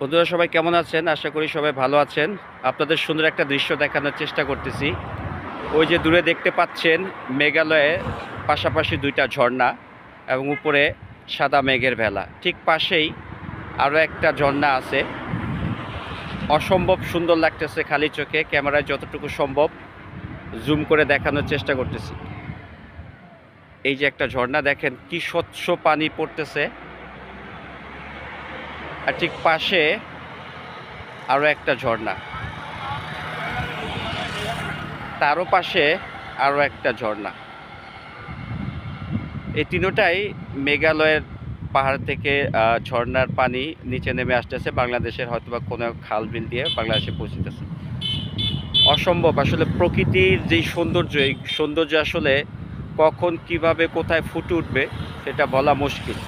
বন্ধুরা সবাই কেমন আছেন? আশা করি সবাই ভালো আছেন। আপনাদের সুন্দর একটা দৃশ্য দেখানোর চেষ্টা করতেছি। ওই যে দূরে দেখতে পাচ্ছেন মেঘালয়ে পাশাপাশি ২ টা ঝর্ণা এবং উপরে সাদা মেঘের ভেলা। ঠিক পাশেই আরও একটা ঝর্ণা আছে। অসম্ভব সুন্দর লাগতেছে খালি চোখে। ক্যামেরায় যতটুকু সম্ভব জুম করে দেখানোর চেষ্টা করতেছি। এই যে একটা ঝর্ণা দেখেন কি স্বচ্ছ পানি পড়তেছে। আর ঠিক পাশে আরও একটা ঝর্ণা। তারও পাশে আরও একটা ঝর্ণা। এই তিনোটাই মেঘালয়ের পাহাড় থেকে ঝর্ণার পানি নিচে নেমে আসতেছে বাংলাদেশের হয়তোবা কোনো খাল বিল দিয়ে বাংলাদেশে পৌঁছতেছে। অসম্ভব আসলে প্রকৃতির যেই সৌন্দর্য, এই সৌন্দর্য আসলে কখন কিভাবে কোথায় ফুটে উঠবে সেটা বলা মুশকিল।